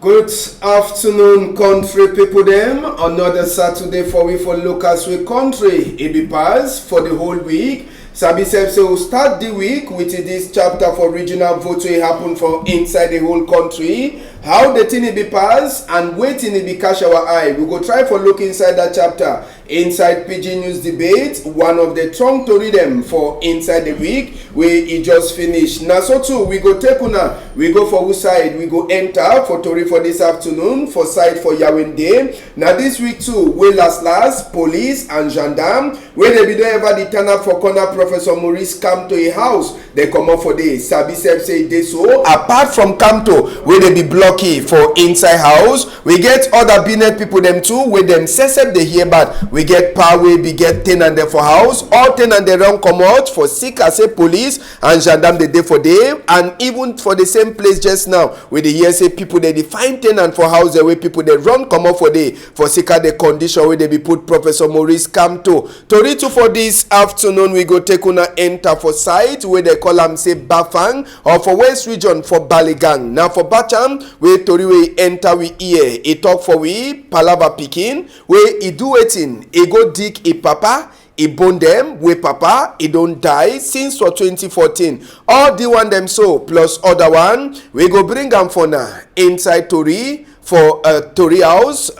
Good afternoon, country people them. Another Saturday for we for locals with country. It be pass for the whole week. Sabi Sef say we'll start the week with this chapter for regional vote will happen for inside the whole country. How the thing it be pass and waiting it be catch our eye. We go try for look inside that chapter. Inside PIDGIN News Debate, one of the trunk to read them for inside the week where it just finished. Now so too, we go take una, we go for whose side, we go enter for Tori for this afternoon, for side for Yawende. Now this week too, we last, police and gendarme, where they be there ever the turn up for corner Professor Maurice come to a house, they come up for this. Sabi Sef say they so. Apart from Camto, where they be blocky for inside house, we get other Binet people them too, where them sesep they hear bad. We get power, we get tenant there for house, all tenant they run come out for sick as a police and gendarme the day for day, and even for the same place just now with the hear say people they find tenant for house the way people they run come out for day for sick at the condition where they be put Professor Maurice come to read to for this afternoon. We go take una enter for site where they call them say Bafang, or for West Region for Baligang. Now for Bacham where Tori we enter we hear a talk for we Palava Pikin where he do waiting. He go dig a papa, he bone them with papa, he don't die since for 2014. All the one them so plus other one, we go bring them for now inside Tori for Tori house.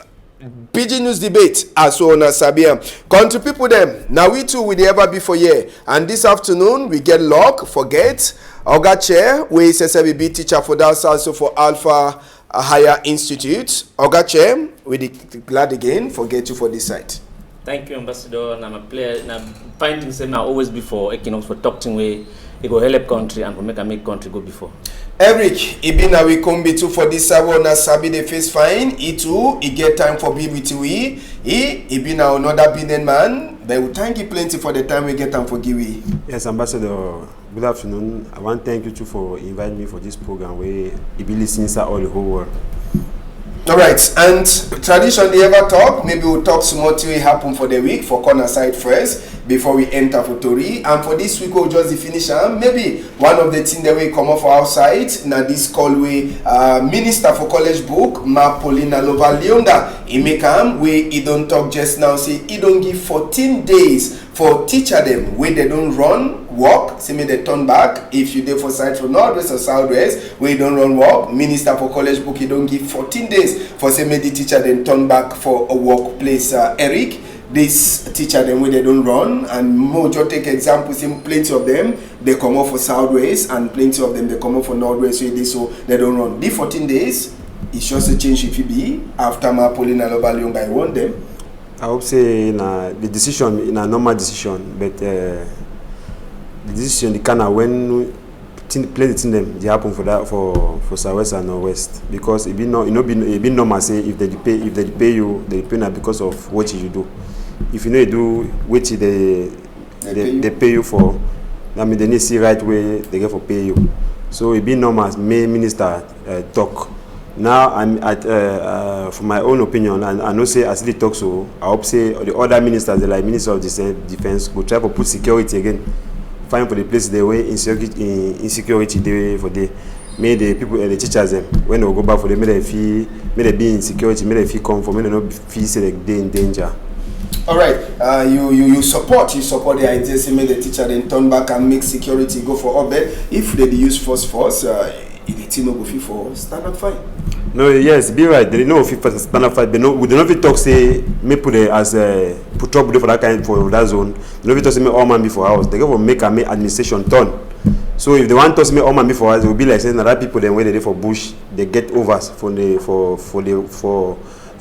PIDGIN News Debate as well as Sabia. Country people them, now we too will ever be for year. And this afternoon we get luck, forget, Oga Chair, we SSBB teacher for that also for Alpha Higher Institute. Oga Chair, we glad again, forget you for this site. Thank you, Ambassador. I'm a player. I'm finding same now always before Equinoxe for talking way. It go help country and for make country go before. Eric, Ibina we come be too for this na Sabi the face fine. He too, he get time for be with we. He Ibina another Benin man. But we thank you plenty for the time we get time for give we. Yes, Ambassador. Good afternoon. I want to thank you too for inviting me for this program where you be listening to all the whole world. Alright, and traditionally ever talk, maybe we'll talk some more till it happen for the week for corner side first before we enter for Tori. And for this week we'll just finish maybe one of the things that we come off outside now this call we Minister for College Book Ma Paulina Lova Leonda he make where he don't talk just now say he don't give 14 days for teacher them where they don't run work, see me they turn back. If you there for side from northwest or southwest where you don't run work, Minister for College Book you don't give 14 days for say me the teacher then turn back for a workplace. Eric, this teacher them where they don't run, and Mojo take examples in plenty of them they come off for southwest and plenty of them they come off for northwest so they don't run. The 14 days it's just a change if you be after Ma Paulina Lobalion by one them. I hope say the decision in a normal decision, but the decision the kind of when plenty in them they happen for that for southwest and northwest because it be no it be normal say if they pay you they pay not because of what you do. If you know you do what they pay you for, I mean they need to see right way they get for pay you. So it be normal may minister talk. Now I'm at for my own opinion, and I know say as they talk so I hope say the other ministers like Minister of Defense go try to put security again. Find for the place the way insecurity they for the may the people the teachers them when they go back for the may they be in security, may they feel comfort, may they not feel say they in danger. All right, you support the idea say may the teacher then turn back and make security go for orbit. If they use force, if the team no go fit for stand up fight. No, yes, be right. They know fit for stand up fight. They know we don't fit talk say me put it as put trouble for that kind for that zone. They don't fit talk say me all man before house. They go for make administration turn. So if they want to say me all man before house, it will be like saying that people then when they for bush they get overs for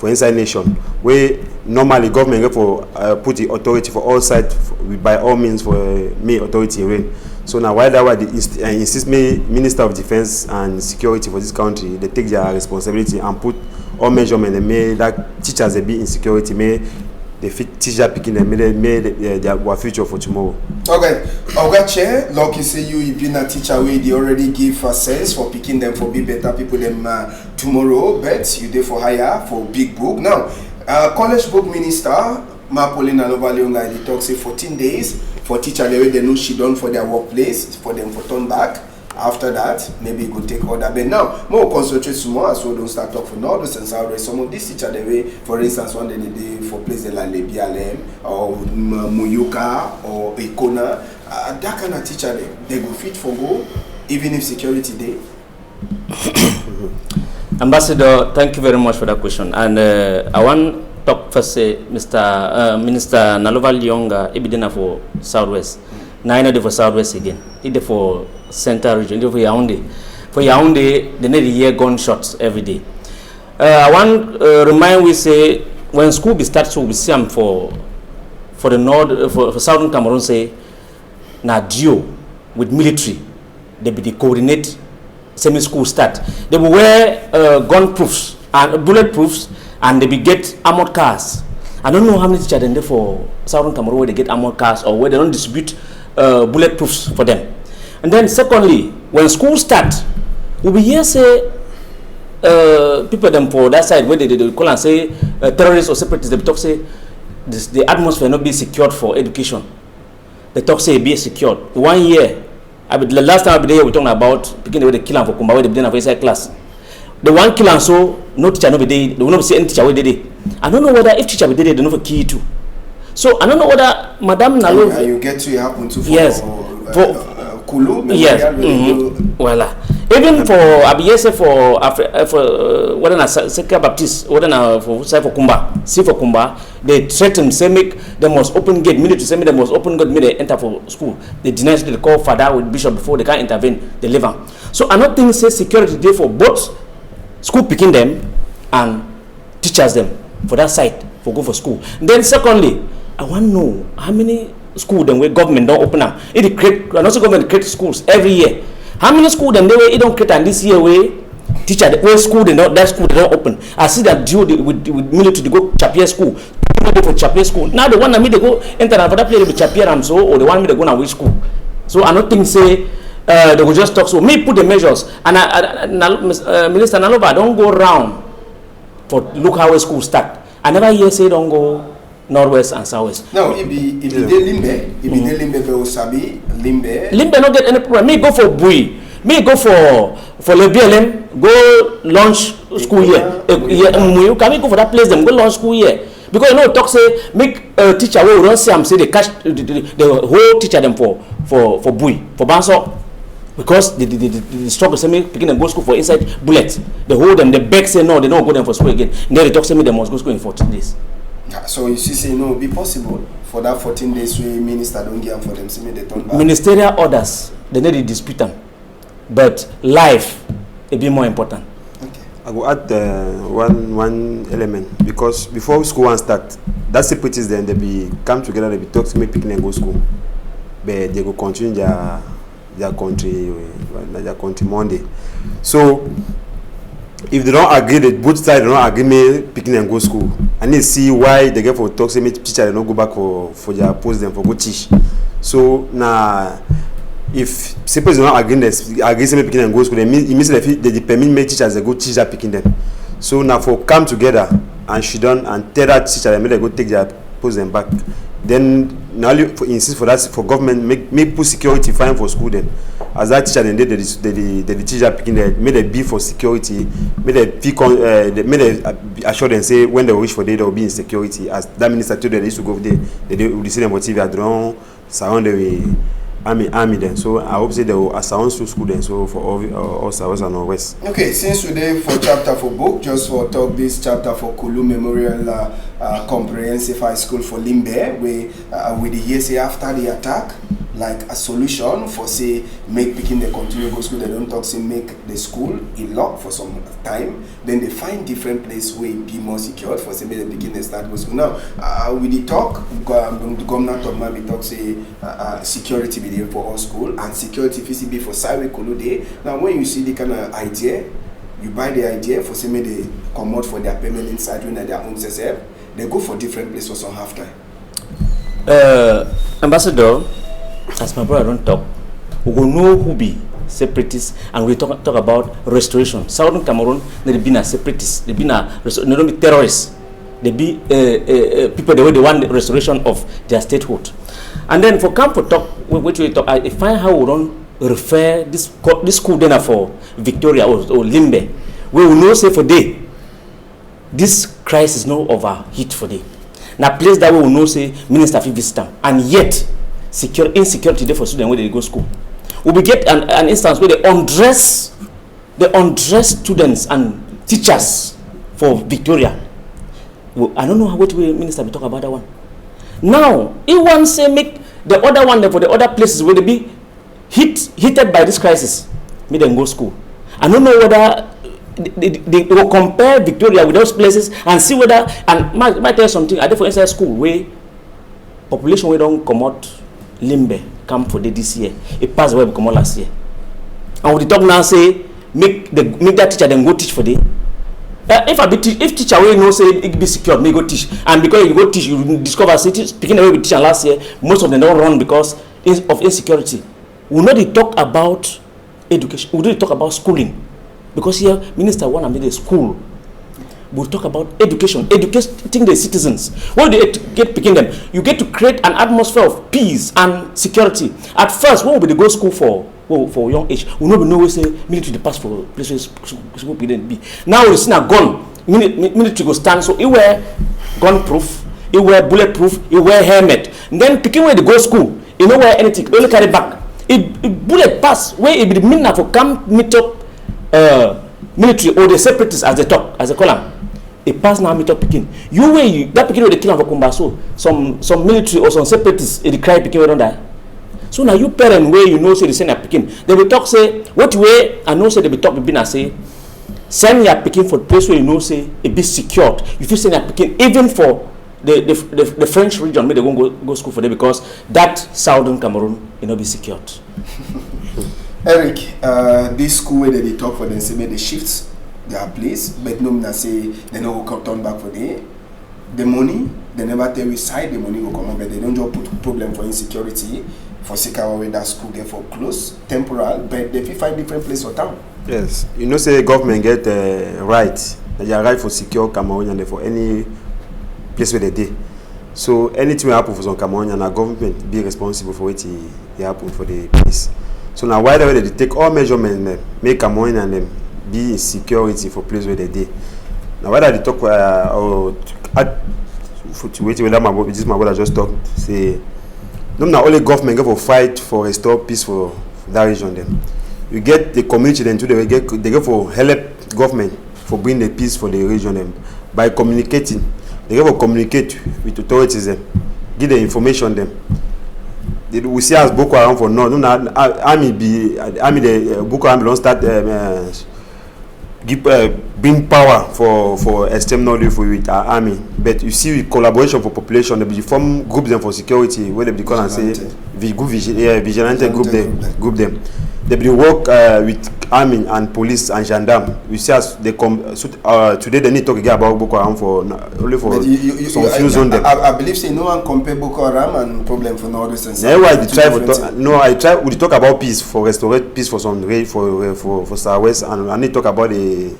inside nation where normally government get for put the authority for all sides by all means for me authority reign. So now why that why they insist me Minister of Defense and Security for this country they take their responsibility and put all measurement and may that teachers they be in security may they fit teacher picking them may their future for tomorrow. Okay, Oga Chair, lucky say you been a teacher where they already give a sense for picking them for be better people them tomorrow, but you there for hire for big book now. College Book Minister Ma Paulina Lova Leonga they talk say 14 days for teacher the way they know she done for their workplace for them for turn back. After that, maybe you could take other. But now, more concentrate more as well. Don't start talk for Northwest and Southwest. Some of these teachers, the way, for instance, one day they did for places like BLM or Muyuka or Icona, that kind of teacher, they go fit for go, even if security day. Ambassador, thank you very much for that question. And I want to talk first, Mr. Minister Nalova Lyonga, Ibidena for Southwest. Now I know for Southwest again. Either for Central Region, either for Yaoundé. For Yaoundé, they need to hear gunshots every day. I want to remind we say when school be starts, so we see them for the north, for Southern Cameroon say, na duo with military, they be the coordinate semi-school start. They will wear gun proofs and bullet proofs, and they be get armored cars. I don't know how many teachers there for Southern Cameroon where they get armored cars or where they don't distribute bullet proofs for them. And then secondly, when school start, we be here say people them for that side where they call and say terrorists or separatists. They talk say the atmosphere not be secured for education. They talk say be secured. 1 year. The last time I be there, we talking about beginning with the kill for Kumba where they didn't have inside class. The one kill and so no teacher no be there. They will not see any teacher where they did. I don't know whether if teacher be there, they don't have a key too. So I don't know whether Madame Nalova. And you get to happen to for, yes for Kulu. Yes. Well, even for Abiyese for whether na Sekka Baptist, whether na for Kumba, see for Kumba, they threaten say make the most open gate. Military say make the most open gate. Make they enter for school. They deny they call father with bishop before they can't intervene. They leave them. So I don't think say security there for both school picking them and teachers them for that side for go for school. Then secondly, I want to know how many schools them where government don't open up. It create and also government create schools every year. How many schools them they way it don't create and this year way teacher where school they not that school they don't open. I see that due with military they go Chapier school. They go for Chapier school. Now the one that me they go enter and for that place they Chapier and so or the one me they go now which school. So I don't think say they will just talk so me put the measures and Minister Nalova don't go around for look how a school start. I never hear say don't go Northwest and Southwest. No, if they Limbe, Limbe be Osabi, Limbe not get any problem. Me go for Bui, me go for Le BLM, go launch school here. You can go for that place them go launch school here. Because you know talk say make teacher will run say say they catch the whole teacher them for Bui, for Banso. Because the struggle say me picking them go school for inside bullets. They hold them, they beg say no, they don't go them for school again. Then they talk say me they must go school in 14 days. So you see say no, be possible for that 14 days where minister don't give them for them, see me they turn back. Ministerial orders, they need to dispute them. But life will be more important. Okay. I will add one element because before school one start, that separatists then they be come together, they be talk to me picking and go school. But they go continue their country Monday. So if they don't agree, both sides don't agree me picking and go school. And they see why they get for talk say me teacher they don't go back for their post them for go teach. So now if separatists don't agree say me picking and go school, it means they permit me teachers they go teach that picking them. So now for come together and she done and tell that teacher they go take their post them back. Then now for insist for that for government make put security fine for school then. As that teacher then the teacher picking them made a be for security, made a assure them say when they wish for they will be in security. As that minister told them they used to go there, they will see them on TV at drone surround the army then. So I hope say they will surround school then so for all South and West. Okay, since today for chapter for book, just for talk this chapter for Kulu Memorial Comprehensive High School for Limbe, where with the year say after the attack, like a solution for say make picking the continue go school, they don't talk say make the school in lock for some time, then they find different place where it be more secured for say make the picking the start go school. Now with the talk, the governor talk maybe talk say security be there for all school and security be for Saiwe Kulu Day. Now when you see the kind of idea, you buy the idea for say make they come out for their payment inside when their own CSF, they go for different places for some half time. Ambassador, as my brother don't talk, we will know who be separatists and we talk about restoration. Southern Cameroon, they be a separatists, they be they don't be terrorists, they be people the way they want the restoration of their statehood. And then for camp for talk, which we talk, I find how we don't refer this school then for Victoria or Limbe. We will know say for day this crisis no overheat for day. Now place that we will know say minister fit visit them, and yet insecurity there for students when they go school. We will get an instance where they undress students and teachers for Victoria. Well, I don't know what way minister be talk about that one. Now he wants say make the other one for the other places where they be heated by this crisis, make them go school. I don't know whether they will compare Victoria with those places and see whether, and might tell you something, I did for inside school where population we don't come out Limbe come for this year. It passed away come out last year. And we talk now say make that teacher then go teach for the if teacher will know say it be secured, may go teach. And because you go teach, you discover speaking away with teacher last year, most of them don't run because of insecurity. We know they talk about education, we don't talk about schooling. Because here minister want to make a school. We'll talk about educating the citizens. What do you get picking them? You get to create an atmosphere of peace and security. At first, when we go to school for young age, we know we say military the pass for places school didn't be. Now we see a gun, military go stand, so it wear gun proof, it wear bulletproof, it wear helmet. And then picking where they go to school, you know where anything, only carry back. It bullet pass where it be the mean for come meet up military or the separatists as they call them. A pass now meet up picking. That picking with the kill of Kumbaso. Some military or some separatists they cry picking we don't die. So now you parent where you know say they send a picking. They will talk say what way I know say they will talk be say send your picking for place where you know say it be secured. You feel send your picking even for the French region where they won't go school for them because that southern Cameroon you know be secured. Eric, this school where they talk for them say make the shifts their place, but no na say they no go turn back for the money. They never tell which side the money will come on, but they don't just put problem for insecurity for Sikawa where that school get for close, temporal, but they find different place for town. Yes, you know say government get right. They are right for secure Cameroon and for any place where they did. So anything happen for some Cameroon and our government be responsible for it happen for the place. So now why they take all measurements make Cameroon and them be in security for place where they did. Now whether they talk or to wait with my brother just talk say no now only government go for fight for restore peace for that region then. You get the community then too they go for help government for bring the peace for the region them by communicating. They go for communicate with authorities them, give the information them. We see as Boko Haram for no army the Boko Haram don't start bring power for external level with our army, but you see with collaboration for population, they be form groups them for security where they be call and say vigilante group them. They be work with army and police and gendarme. You see as they come today they need to talk again about Boko Haram for only for some few zones. I believe say no one compare Boko Haram and problem for North and South. I try we talk about peace for restore peace for some for Southwest and I need to talk about the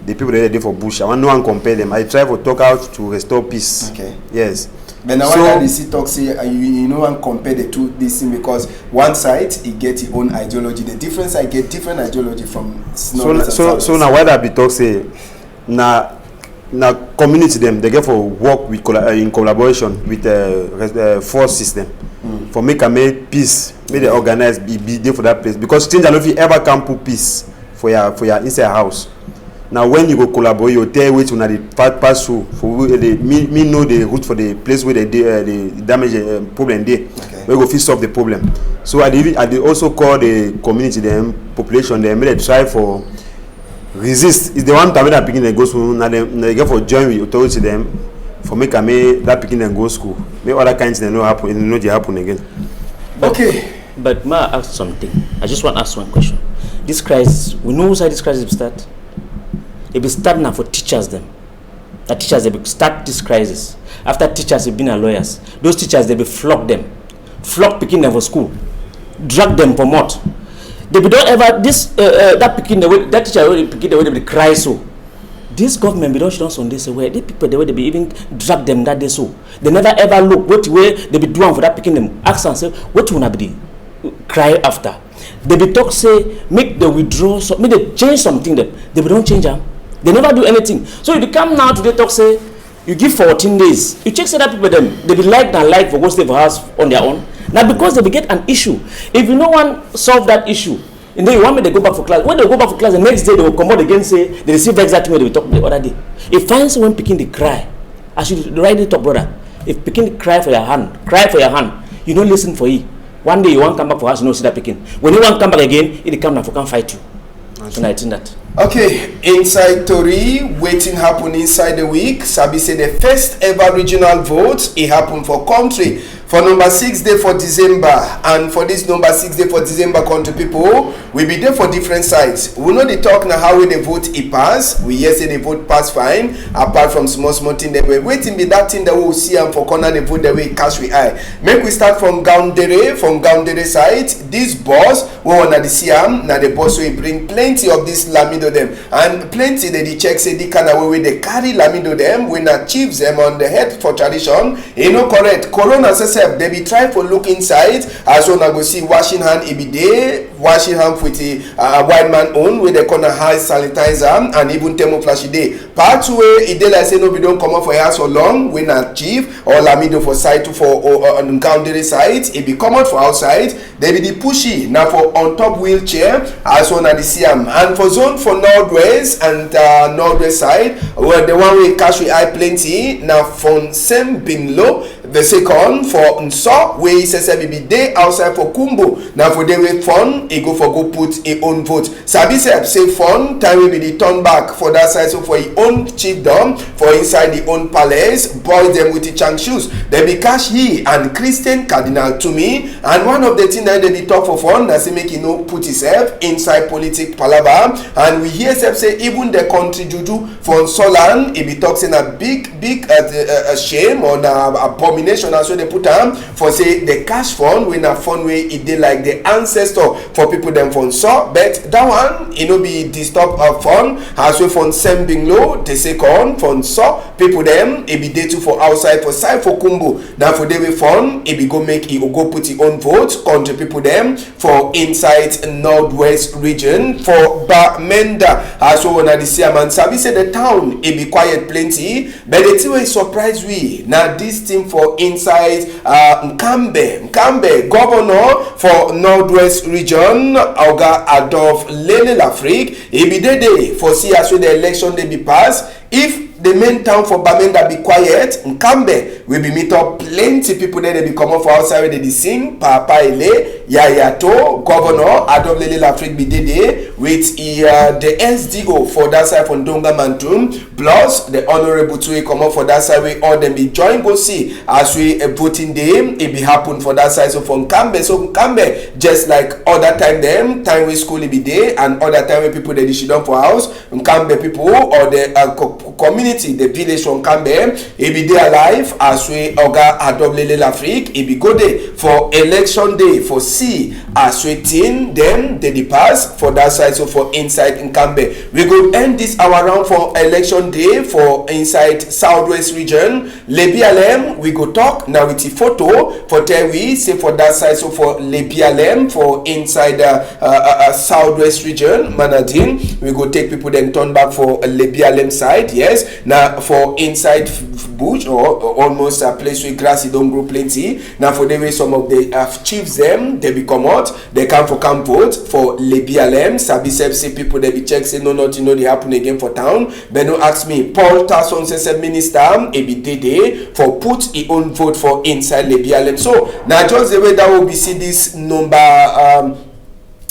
people that are there for bush. I want no one compare them. I try to talk out to restore peace. Okay. Yes. But now why the see talk say you know and compare the two this thing because one side it get its own ideology. The different side get different ideology from so now why that be talk say now community them they get for work with in collaboration with the force system for make peace, make they organize be there for that place because things that if you ever can put peace for your inside house. Now when you go collaborate, you tell which one are the pass through for me know the route for the place where the damage problem there. Okay. We go fix solve the problem. So I also call the community them population them they try for resist. It's the one time that begin they go school now they get for join with authority them for make that begin and go school. Make other kinds they know happen they happen again. Okay. But may I ask something? I just want to ask one question. This crisis, we know why this crisis will start. It will start now for teachers them. The teachers they will start this crisis. After teachers have been our lawyers, those teachers they will flock them, picking them for school, drag them for what? They will don't ever that picking the way that teacher will picking the way they will cry so. This government we don't on this way. The people the way they be even drag them that day so. They never ever look what way they be doing for that picking them. Ask and say what will be cry after. they be talk say make the withdraw, so make they change something them. They don't change them. They never do anything. So you come now today talk say you give 14 days. You check say that people them they be like for go stay for house on their own. Now because they be get an issue. If you no one solve that issue, and then you want me to go back for class. When they go back for class, the next day they will come out again say they receive exactly what they talk the other day. If find someone picking the cry, I should write it up, brother. If picking cry for your hand, you don't listen for it. One day you want come back for us, you know see that picking. When you want come back again, it come now for can fight you. So I think that. Okay, inside Tori, waiting happen inside the week. Sabi say the first ever regional vote, it happened for country. For number 6 day for December, and for this number 6 day for December country people, we be there for different sides. We know the talk now how we the vote it pass. We hear say the vote pass fine. Apart from small thing that we waiting be that thing that we will see and for corner the vote that we cash we eye. Make we start from Gaundere side. This boss we wanna the Siam now the boss will bring plenty of this lamido them and plenty that the check say the kind of way they carry lamido them when achieve them on the head for tradition. You know correct. Corona says they be try for look inside as one go see washing hand e be there, washing hand with a white man own with the corner high sanitizer and even thermoflash day. Part way it dey like say no we don't come up for house for long when achieve or lamido for side to for on Gaundere side it be come out for outside. They be the pushy now for on top wheelchair as one at the Siam and for zone for northwest and northwest side where the one way cash we eye plenty now from same bin low. The second for Nso, where he says be day outside for Kumbo. Now for day with fun, he go for go put a own vote. Sabi say fun, time will be the turn back for that side. So for his own chiefdom, for inside the own palace, boy them with the chang shoes. They be cash he and Christian Cardinal to me. And one of the things that they be talk for fun, that's make you know put himself inside politic palaver. And we hear say even the country juju for Solan, he be talking a big shame or abomination. As well they put them for say the cash fund when a fund way it did like the ancestor for people them fund so but that one it no be disturb of fund as well fund same being low the second fund so people them it be day two for outside for side for Kumbo now for day we fund it be go make it go put it own vote country people them for inside northwest region for Bamenda as well when the same and Sabi say the town it be quiet plenty but the thing will surprise we now this thing for inside Mkambe, governor for Northwest Region, Oga Adolf Lele Lafrique, he be the day for see as the election they be passed. If the main town for Bamenda be quiet, Mkambe will be meet up plenty people there they be come up for outside where they sing Papa Ele, Yayato, Governor Adolf Lele Lafrique be there with the SDO for that side from Donga Mantum, plus the Honorable Tui come up for that side where all them be join go see as we voting day it be happen for that side so from Mkambe. So Mkambe just like other time we school it be there and other time when people they should done for house Mkambe people or the community, the village from Cambe, he be there alive as we Oga Adolf Lele Lafrique, he be go there for election day for see as we teen them they pass for that side so for inside in Cambe. We go end this hour round for election day for inside southwest region. Lebialem we go talk now with the photo for tell we say for that side so for Lebialem for inside southwest region Manadin we go take people then turn back for Lebialem side. Yes, now for inside bush or almost a place where grassy don't grow plenty. Now for the way some of the chiefs them they be come out, they come for camp vote for Lebialem. Sabi say people they be check say no not you know they happen again for town. But no ask me Paul Tasson says minister he be day for put his own vote for inside Lebialem. So now just the way that will be see this number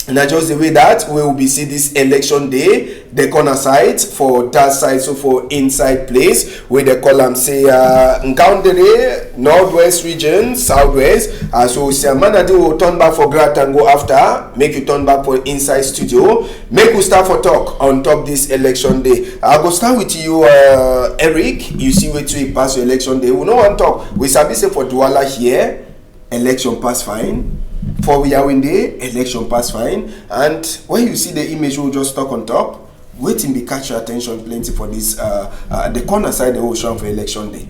and just the way that we will be see this election day the corner side for that side so for inside place where they call them say Gaundere northwest region southwest so Siamana will turn back for Grat and go after make you turn back for inside studio make we start for talk on top this election day. I go start with you Eric. You see where to pass your election day we no want talk we sabi say for Douala here election pass fine. For we are in the election pass fine, and when you see the image we'll just talk on top, waiting be catch your attention plenty for this the corner side the ocean for election day.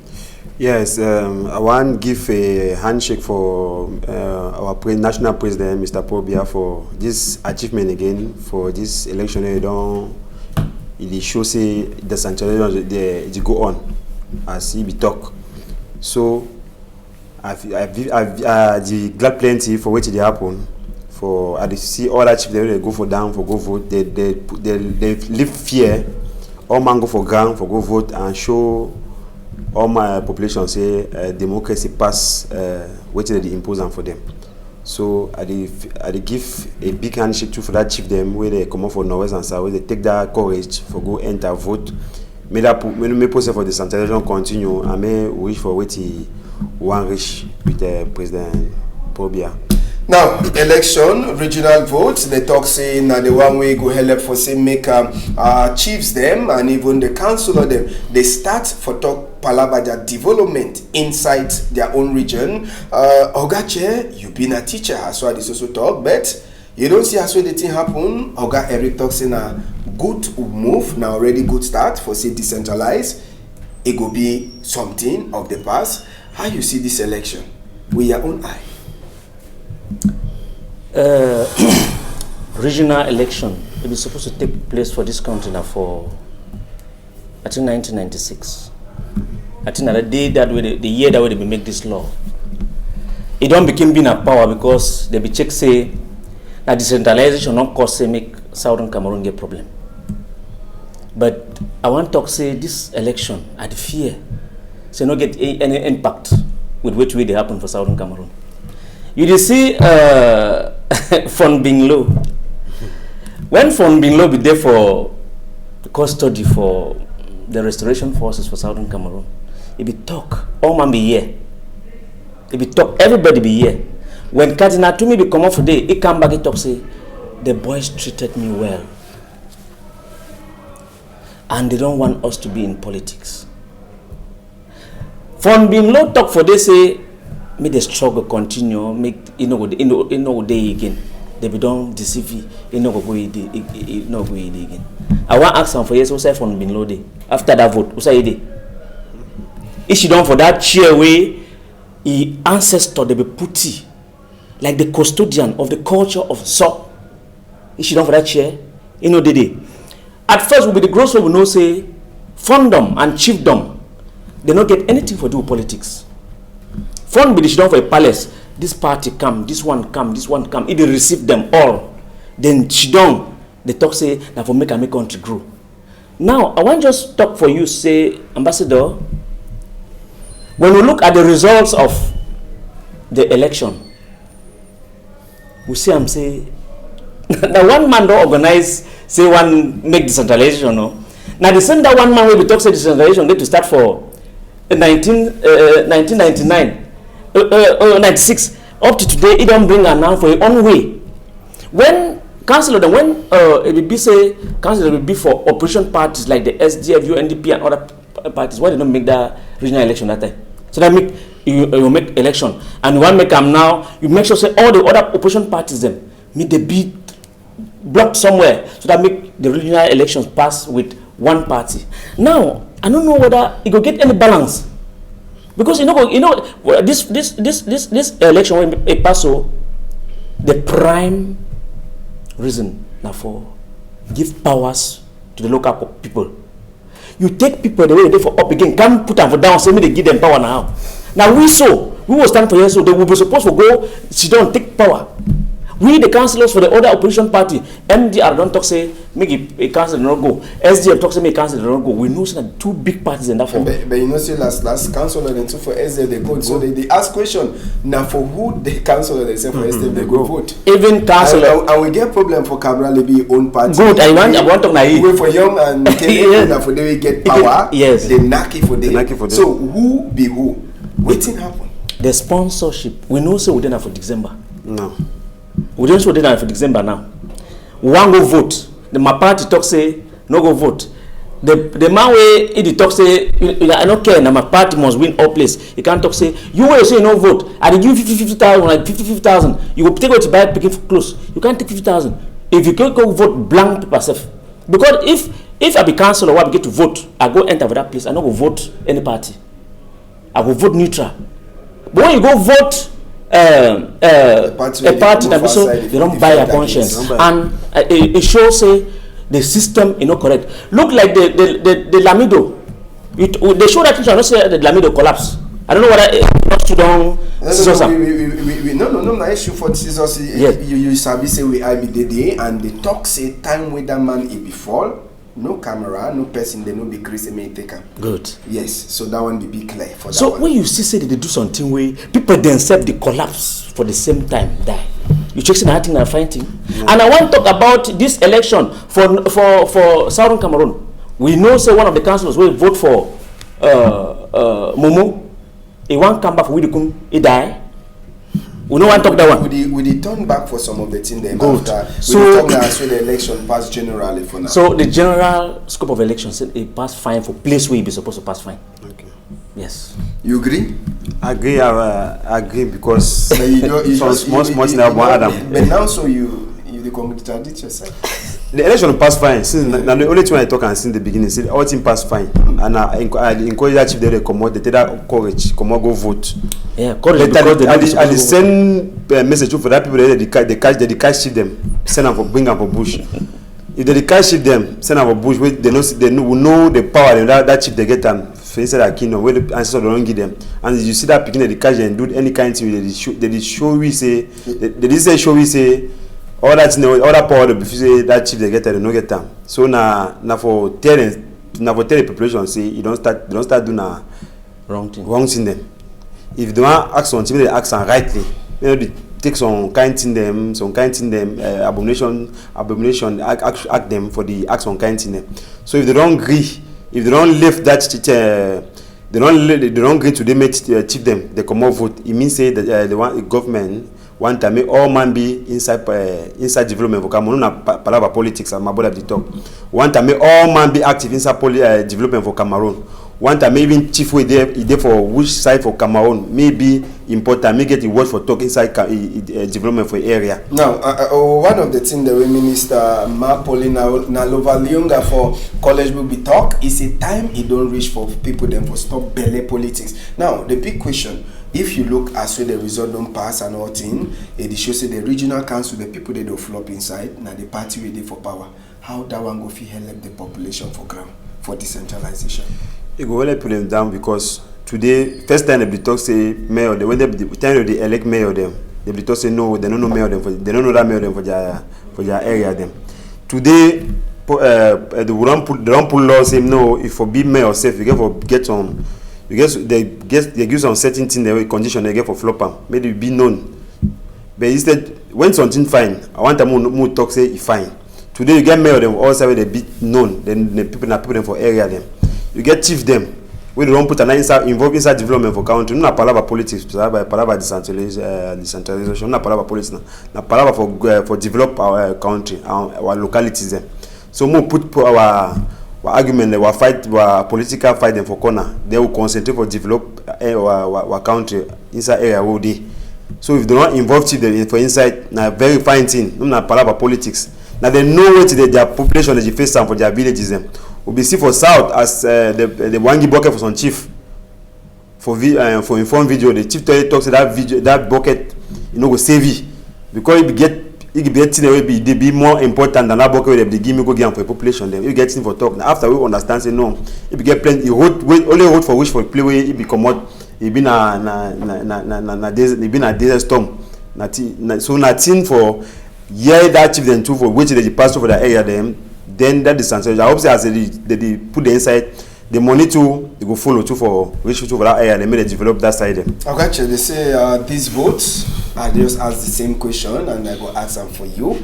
Yes, I want to give a handshake for our national president, Mr. Probia, for this achievement again, for this election. It shows the centralization they go on as he be talk. So I've glad plenty for what they happen. For I see all that chief they go for down for go vote. They live fear. All man go for ground for go vote and show all my population say democracy pass what they impose on for them. So I give a big handshake to for that chief them where they come out for Norwest and South, they take that courage for go enter vote. May process for the centralization continue and may wish for what he want reach with the President Probia. Now, election, regional votes, they talk saying that the one way go help for say make chiefs them and even the councillor them, they start for talk palabaja development inside their own region. Oga, you been a teacher, as well this also talk, but you don't see as well the thing happen. Oga Eric talks in a good move, now already good start for say decentralized. It go be something of the past. How you see this election with your own eye? Regional election it is supposed to take place for this country now for I think 1996. I think that the day that the year that they make this law, it don't become being a power because they be check say that decentralization not cause say make Southern Cameroon get problem. But I want to talk say this election I fear say not get any impact with which way they happen for Southern Cameroon. You did see Fon being low. When Fon being low be there for custody for the restoration forces for Southern Cameroon, it be talk, all man be here. It be talk, everybody be here. When Cardinal Tumi be come off today, he come back and talk say, the boys treated me well. And they don't want us to be in politics. Fon being low talk for they say, make the struggle continue, make go day again. They be don't deceive you, no go again. I want to ask them for yes, what's Fon being low day after that vote, what's day? If she done for that chair way, he ancestor they be putty like the custodian of the culture of so. If she done for that chair, day. At first will be the gross will know say fondom and chiefdom, they don't get anything for do with politics. Fund be done for a palace. This party come, this one come, this one come. If they receive them all, then she done. They talk say that for make country grow. Now I want just talk for you, say Ambassador. When we look at the results of the election, we see I'm say that one man don't organize say one make decentralization. No. Now the same that one man will be talk say decentralization need to start for 1999. 96 up to today, it don't bring her now for your own way. When councillor, when it will be say councillor will be for opposition parties like the SDF, UNDP, and other parties, why they don't make that regional election that time? So that make you make election, and one make them now. You make sure say all the other opposition parties them make the be blocked somewhere, so that make the regional elections pass with one party. Now I don't know whether it will get any balance. Because this election when it pass so the prime reason now for give powers to the local people. You take people the way they for up again, can't put them for down, say me they give them power now. Now we will stand for yes, so they will be supposed to go sit down take power. We the councillors for the other opposition party, MDR don't talk say make a council not go. SDF talk say make council not go. We know that two big parties in that form. But you know say last councillor and two for SDF they go. So they ask question now for who the councillor they say for SDF they go vote. Even councillor and we get problem for Cabral be own party. Good, I want to naive. Wait for young and now for they get power. Yes. They knack it for them. So who be who? Waiting happen. The sponsorship we know so we don't have for December. No. We don't show that for December now. We want go vote. The my party talk say no go vote. The man way he talk say I don't care. Now my party must win all place. You can't talk say you will say no vote. I give you 50,000 like 50,000. You will take what you buy picking close. You can't take 50,000. If you can't go vote blank paper self. Because if I be councillor or I get to vote, I go enter for that place. I not go vote any party. I will vote neutral. But when you go vote a party that also they don't buy a conscience, and it shows say the system is not correct. Look like the Lamido. They show that thing, not say the Lamido collapse. I don't know whether not Sudan. No issue for scissors. Yes. You sabi say we IBDD and the talk say time with that man it befall. No camera, no person, they no be crazy may take him. Good. Yes, so that one be clear for that. So one. when you see say they do something where people themselves they collapse for the same time die, you check that thing and fighting. No. And I want to talk about this election for Southern Cameroon. We know say one of the councillors will vote for Momo. He won't come back for Widukum. He die. We don't want to talk that one. We turn back for some of the things they after. So the election passed generally for now. So the general scope of election said it passed fine for place where it be supposed to pass fine. Okay. Yes. You agree? I agree because some small now Adam. But now so you contradict yourself. The election passed fine. Since now the only thing I talk and since the beginning, say all thing passed fine. And I encourage that chief they come out, they take that courage, come out go vote. Yeah, courage. I send message for that people they catch them, send them for bring them for bush. If they catch them, send them for bush. They know the power that chief they get them. Inside that kingdom where the ancestors don't give them, and you see that picking the catch and do any kind of thing. They show we say they say show we say. All that power the that chief they get they no get them. So now for tell the population say you don't start doing a wrong thing them. If they want ask something, they ask them rightly. You know, they take some kind thing them, abomination act them for the act some kind thing them. So if they don't agree, if they don't lift that they don't agree to them chief them, they come out vote. It means say that they want the government. One time, all man be inside development for Cameroon. Na palava politics and my brother the talk. One time, all man be active inside development for Cameroon. One time, even chief way there for which side for Cameroon may be important. May get the word for talk inside development for area. Now, one of the things the Minister Mapoli Nalovalionga for college will be talk is a time it don't reach for people them for stop belly politics. Now, the big question. If you look as well the result don't pass and all thing, it shows the regional council, the people they don't flop inside, now the party will for power. How that one go fit help the population for ground for decentralization? It go really put them down because today, first time they talk say mayor, when they elect mayor them, they talk say no, they don't know mayor them they don't know that mayor them for their area them. Today they don't put law say no, if for be mayor safe, you get some. Because they give some certain thing the condition they get for flopper, maybe be known. But instead, when something fine, I want them more talk say it's fine. Today you get mayor them also they be known, then the people not put them for area them. You get chief them, we don't put an involved inside development for country. No palava politics, palava decentralization, no palava politics, no palava for develop our country, our localities them. So more put our argument, our fight, our political fight them for corner. They will concentrate for develop our country inside area all day. So if they don't involve them for inside, now very fine thing. No, na palava politics. Now they know what their population they face for their villages them. We be see for south as the wangi bucket for some chief for informed video. The chief talks that bucket go save you because it be more important than that bucket they give me go get for population them. You get thing for talk. Now after we understand say no, it be get plenty. Only vote for which for play where it be come out. It been a desert storm. So nothing for that chief then too for which they pass over the area them. Then that decentralization. I hope say as they put the inside the money too, they go follow too for which to for that area. They may develop that side. Okay, they say these votes. I just ask the same question and I go ask them for you.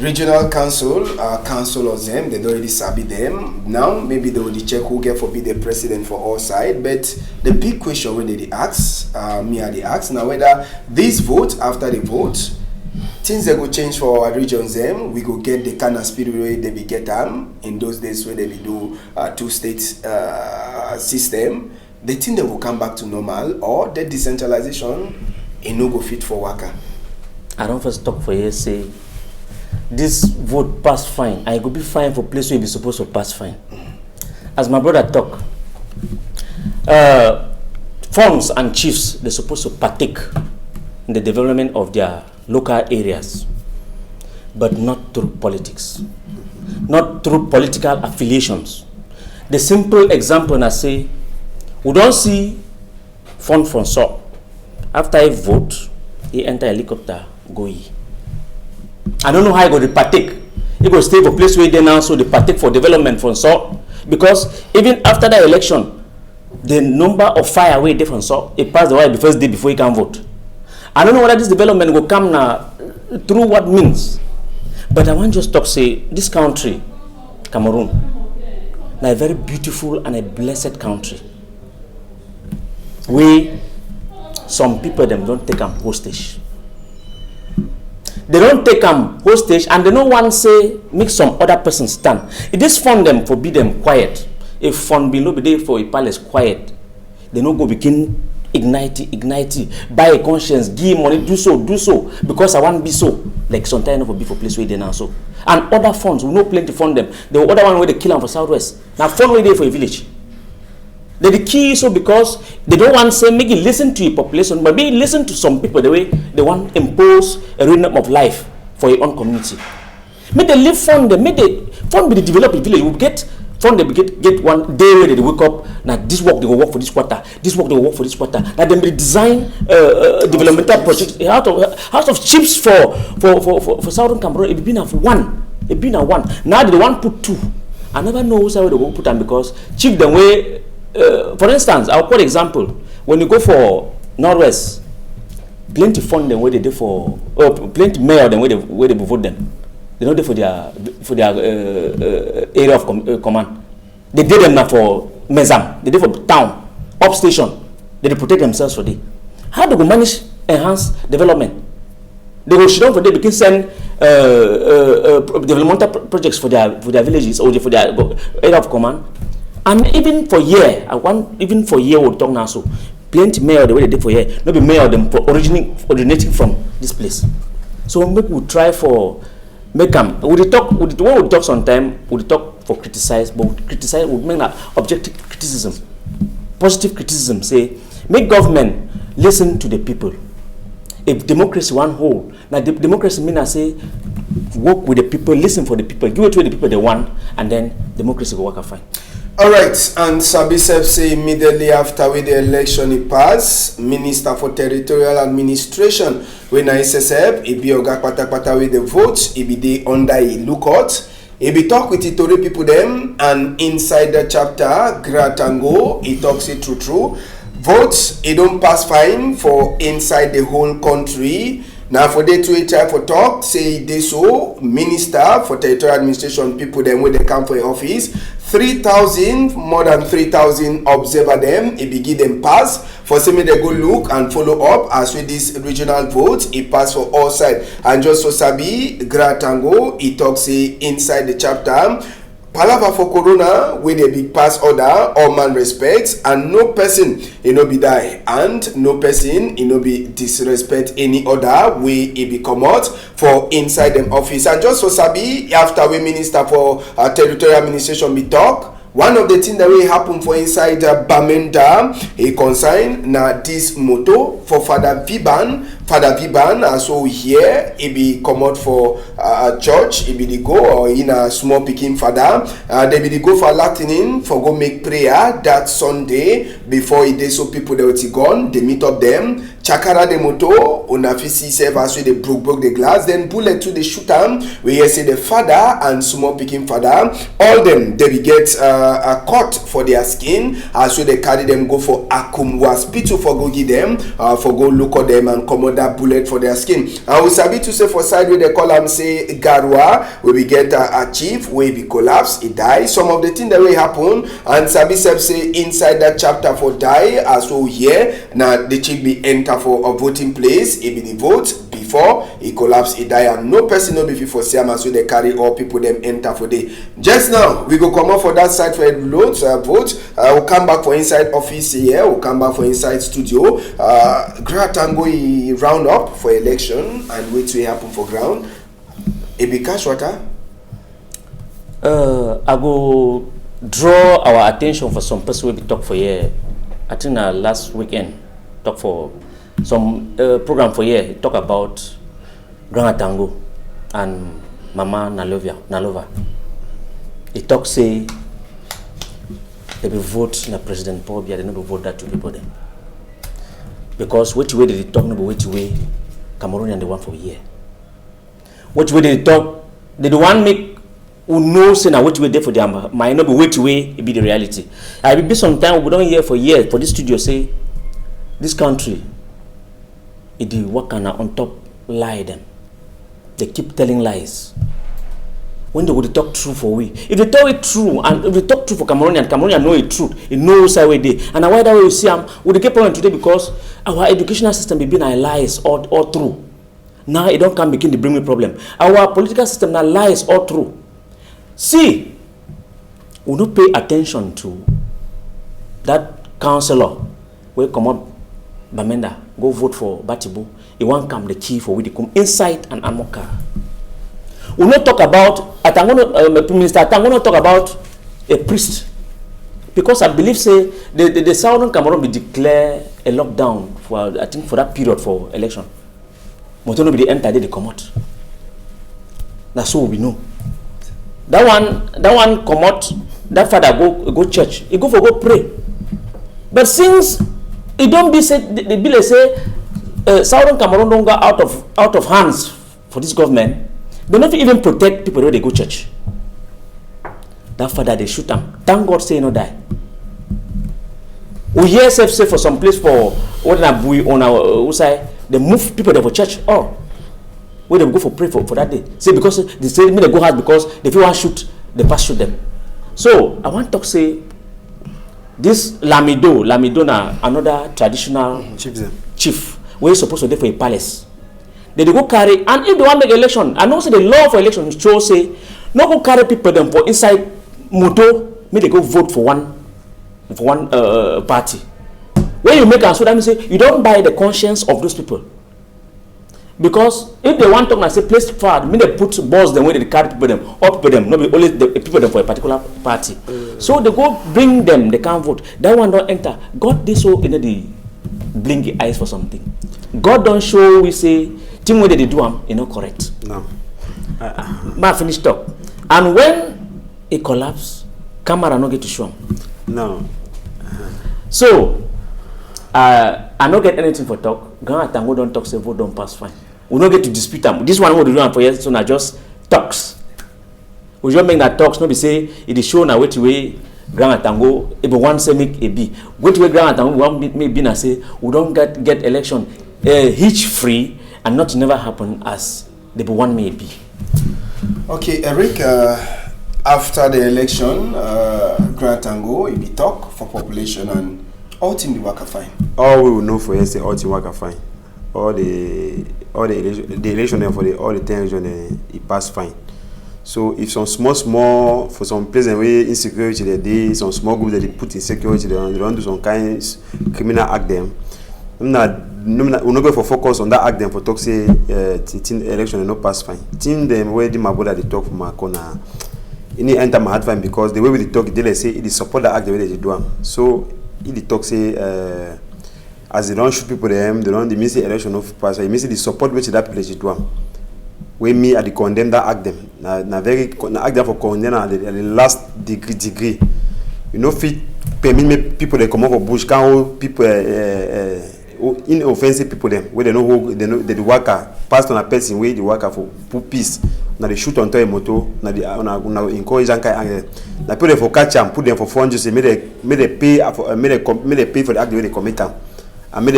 Regional council, council of them, they don't really sabi them. Now maybe they will check who get for be the president for all side. But the big question when they ask, they ask now whether these votes after the vote. Things that go change for our regions them, we go get the kind of spirit way they be get them in those days where they be do two-state system. They think they will come back to normal or the decentralization it no go fit for worker. I don't first talk for you say this vote pass fine. I go be fine for place where you be supposed to pass fine. As my brother talk, funds and chiefs, they're supposed to partake in the development of their local areas, but not through politics, not through political affiliations. The simple example, I say, we don't see fund from so. After I vote, he enter a helicopter, go ye. I don't know how I go to partake. He go stay for place where they now, so they partake for development from so. Because even after the election, the number of fire way different so it passed the way the first day before he can vote. I don't know whether this development will come now through what means. But I want just talk say this country, Cameroon, now a very beautiful and a blessed country. We some people them don't take them hostage. They don't take them hostage, and they no one say make some other person stand. It is fund them for be them quiet. If fund be no be there for a palace quiet, they no go begin ignite, buy a conscience, give money, do so, because I want to be so. Like sometimes for be for place where they now so. And other funds, we no plenty fund them. The other one where they kill them for Southwest. Now fund where they for a village. They're the key so because they don't want to say make you listen to your population, but be listen to some people the way they want to impose a rhythm of life for your own community. Make they live fund them, make they fund be the developed village. We get fund they get one day where they wake up. Now this work they will work for this quarter, this work they will work for this quarter. Now they will design developmental projects out of chips for Southern Cameroon. It been a one. Now they want put two. I never know who's how they will put them because chief the way. For instance, I'll quote example. When you go for Northwest, plenty fund them where they do for, plenty mayor them where they vote them. They don't do for their area of command. They did them now for Mezam. They did for town, up station. They protect themselves for day. How do we manage enhance development? They will sit down for day because send developmental projects for their villages or for their area of command. And even for year, we'll talk now. So, plenty mayor the way they did for year, not be mayor them for originating from this place. So maybe we try for make them. When we talk sometime, we talk for criticize, but we make that objective criticism, positive criticism. Say make government listen to the people. If democracy one whole, now democracy mean I say work with the people, listen for the people, give it to the people they want, and then democracy will work fine. Alright, and Sabisef say immediately after with the election he passed, Minister for Territorial Administration when I SSF, he be oga pata with the votes, he be the under a lookout, he be talk with the Tory people them, and inside the chapter, Gratango, he talks it true. Votes, he don't pass fine for inside the whole country. Now for day to try for talk, say this so Minister for Territorial Administration people them when they come for the office, 3,000 more than 3,000 observer them, it begin them pass. For some they go look and follow up as with this regional vote, it pass for all side. And just for Sabi Gratango, it talks say inside the chapter. Palava for Corona, when they be pass order, all man respects, and no person be die, and no person be disrespect any other way it be come out for inside them office. And just for Sabi, after we Minister for Territorial Administration be talk, one of the things that will happen for inside Bamenda, a consign na this motto for Father Viban, so here he be come out for church, he be the go or in a small picking father, they be the go for Latin for go make prayer that Sunday before he did so people they will gone, they meet up them. Chakara de moto, unafisi serve as we they broke the glass, then bullet to the shooter, we here say the father and small picking father, all them they be get a cut for their skin, as we they carry them go for Akum hospital for go give them, for go look at them and come out that bullet for their skin. And we sabi to say for side where they call them say Garua, where we get a chief, where be collapse, he die. Some of the things that will happen, and sabi say inside that chapter for die, as we hear, now the chief be enter for a voting place, he be the vote before he collapse, he die, and no person no be fit for Siam, so they carry all people them enter for day. Just now we go come up for that side for a load vote. We'll come back for inside office here, we'll come back for inside studio. Gratango round up for election and wait to happen for ground. It be cash water. I go draw our attention for some person will be talk for here I think last weekend, talk for some program for here, talk about Grand Tango and Mama Nalova. He talk say they will vote na President Paul Biya, they not vote that two people then. Because which way did they talk, no which way Cameroonian the one for here. Which way did they talk, they the one make who knows say na which way they for them might not be which way it be the reality. I will be sometime we don't hear for years for this studio say this country it the work on top lie them. They keep telling lies. When they would talk true for we, if they tell it true, and if they talk true for Cameroonian know it true, it knows how we day. And why that way you see we get problem today because our educational system be been lies all true. Now it don't come begin to bring me problem. Our political system now lies all true. See, we don't pay attention to that councillor. We come up, Bamenda, go vote for Batibu. He won't come the chief for we to come inside an armored car. We will not talk about Minister Atangono talk about a priest because I believe say the Southern Cameroon will declare a lockdown for I think for that period for election. Motono be the enter they come out. That's all we know. That one come out. That father go church. He go pray. But since it don't be said the bill say Southern Cameroon don't go out of hands for this government. They don't even protect people when they go church. That father they shoot them. Thank God say no die. We hear say for some place for what na bui on our side they move people there for church. Oh, where they go for pray for that day. Say because they say me they go hard because if you want shoot the pass shoot them. So I want to say this Lamido na another traditional chief where supposed to be for a palace. They go carry, and if they want to make election, I know say the law for election shows say no go carry people them for inside moto, may they go vote for one party. When you make and so that means say you don't buy the conscience of those people. Because if they want to say place forward, may they put balls them where they carry people them, or people them, not be only the people them for a particular party. So they go bring them, they can't vote. That one don't enter. God they so in the blinky eyes for something. God don't show we say thing where they do them, you know, correct. No. Ma finish talk. And when it collapse, camera no get to show them. No. So I don't get anything for talk. Grand Tango don't talk, say vote don't pass fine. We don't get to dispute them. This one what we do for years, so now just talks. We just make that talks, no be say it is shown now which way Grand Tango if one say make a B. Which way Grand Tango one make be na say we don't get election hitch free. And not never happen as the one may be. Okay, Eric, after the election, Grand Tango, it be talk for population and all team the worker fine. All we will know for yesterday, all team worker fine. All the election for all the 10 region it passed fine. So if some small for some places where insecurity there, some small groups that they put in security, they don't do some kinds criminal act them. We not go for focus on that act them for talk say election no pass fine. Team them where the maboda they talk for my corner. Any enter my heart fine because the way we talk they say it is support the act the way they do. So if they talk say as they don't shoot people them, they miss the election no pass. It means the support which that place do. When me at the condemn that act them. Na very act them for condemn at the last degree. You know fit permit people they come up for bush can hold people inoffensive people them where they know who they know the worker passed on a person where the worker for peace. Now they shoot on top a motor. Now they encourage and now put them for catch and put them for fun. Just say may they pay for the act the way they commit them, and may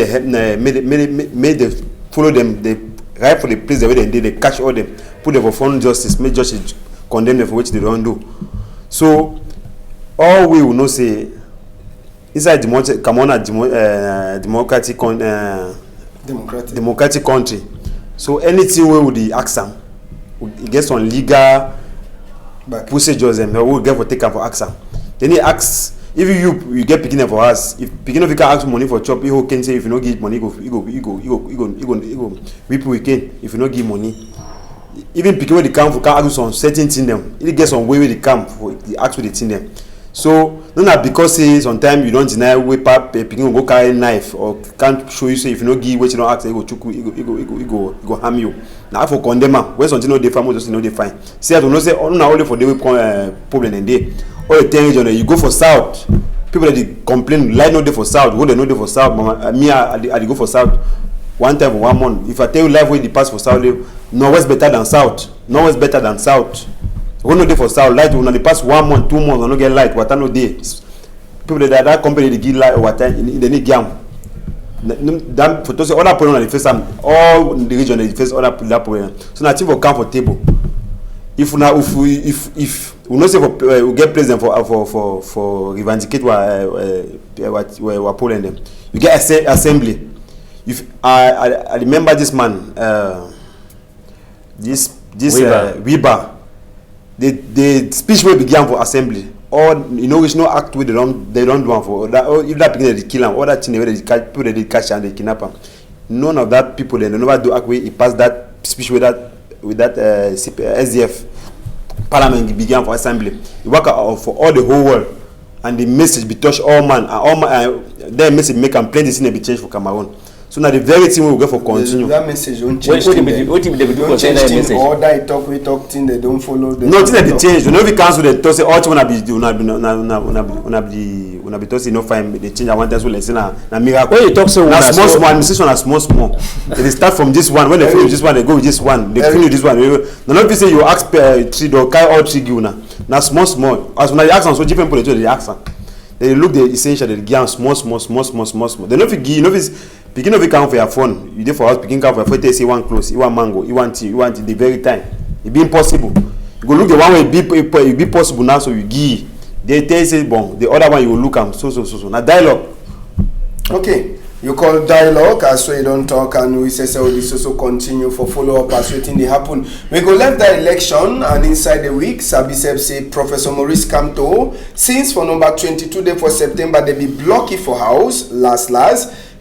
they follow them. They right for the place the way they catch all them, put them for fun justice. May justice condemn them for which they don't do. So all we will know say. Inside democratic country, so anything we would ask them, we get some legal procedures and we will get for take for ask them. Then he asks if you get beginner for us, if beginner you can ask money for chop, you can say if you don't give money, you go people we can if you don't give money. Even picking where they come for can ask some certain thing them. It get some way where they come for the ask with the thing them. So not because say sometimes you don't deny way pap picking go carry knife or can't show you say if you no give what you don't ask he go harm you. Now for condemn when something no dey fine just no dey fine. See I don't know say not only for the problem and day. All the things you go for south. People that they complain light no dey for south, go they no dey for south. Mama, me I go for south one time for 1 month. If I tell you life where the pass for south, Northwest better than south. Northwest better than south. We no dey for south light when the past 1 month 2 months I no get light water no dey. People that company they give light water they need jam. That for to say other problem on the face all the region they face other problem. So nothing for comfortable. If we no say for we get president for reivindicate what problem them. You get assembly. If I remember this man this Weber. The speech will begin for assembly or which no act with they don't do one for that or if that people they kill him or that thing they catch people they catch and they kidnap him. None of that people they never do act with he pass that speech with that SDF parliament began for assembly. He work for all the whole world and the message be touch all man and all man their message make them plenty thing be change for Cameroon. So now the very thing we will go for continue. That message don't change. What if they do for that message? All that talk thing they don't follow. Nothing that they change. You know if you cancel the talk say all wanna be tossing no fine they change. I want us to say na miracle. When you talk so na small administration na small. They start from this one. When they finish this one, they go with this one. They finish this one. Now not be say you ask 3 dog carry all 3 give na small. As when they ask them so different people they ask them. They look the essential they give small. They no fit give you know if begin of count for your phone. You dey for house begin count for your phone. They say one close, you want mango, you want tea, you want the very time. It be impossible. You go look the one way it be possible now, so you give. They tell you say bon, the other one you will look am so. Now dialogue. Okay, you call dialogue as so you don't talk and we say this also continue for follow up as waiting they happen. We go left the election and inside the week, Sabisep say Professor Maurice Kamto since for number 22 day for September they be blocky for house last.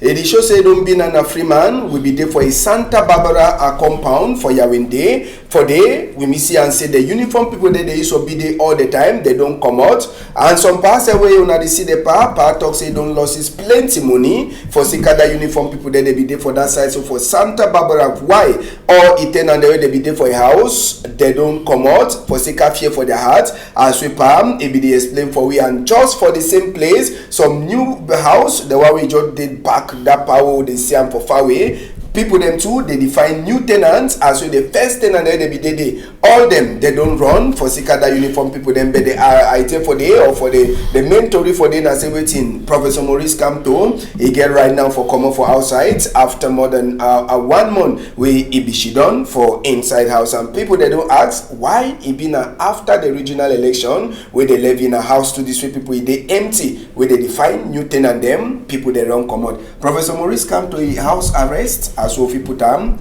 It show say don't be a free man. We be there for a Santa Barbara compound for Yawinde. For day we see and say the uniform people they used to be there all the time. They don't come out. And some pass away when they see the pa talk say don't lose is plenty money for Sikada uniform people they be there for that side. So for Santa Barbara why or Iten and the way they be there for a house they don't come out for Sika fear for their heart as we palm it be they explain for we and just for the same place some new house the one we just did back that power they see them for far away. People them too they define new tenants as well the first tenant they be they all them they don't run for Sikada uniform people them but they are item for day or for the mentoring for day that's everything. Professor Maurice Kamto he get right now for common for outside after more than 1 month where he be she done for inside house and people they don't ask why he been after the regional election where they live in a house to this way people they empty where they define new tenant them people they run come out. Professor Maurice Kamto he house arrest as Sophie put down,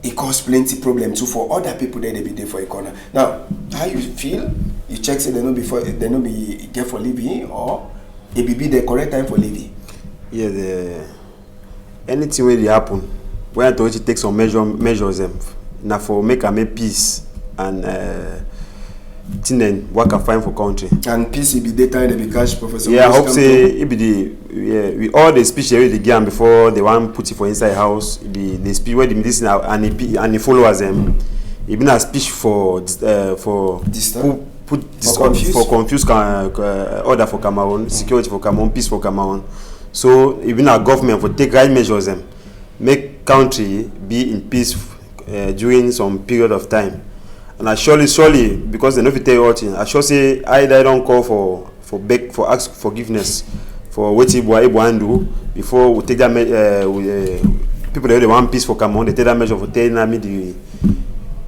it cause plenty problem too for other people that they be there for a corner. Now, how you feel? You check say they no be get for living or it be the correct time for living. Yeah, anything when it happen, when I told you take some measures them, now for make peace and then work and find for country. And peace will be the time they be catch Professor. Yeah, I hope say it be the with all the speech they give before they want put it for inside house. It be the speech where the medicine and the followers them. It been a speech for confused order for Cameroon, security for Cameroon, peace for Cameroon. So even our government for take right measures them, make country be in peace during some period of time. And I surely because they know if you tell you all things, I sure say I don't call for ask forgiveness for what Ibu do before we take that people that want peace for Cameroon, they take that measure for telling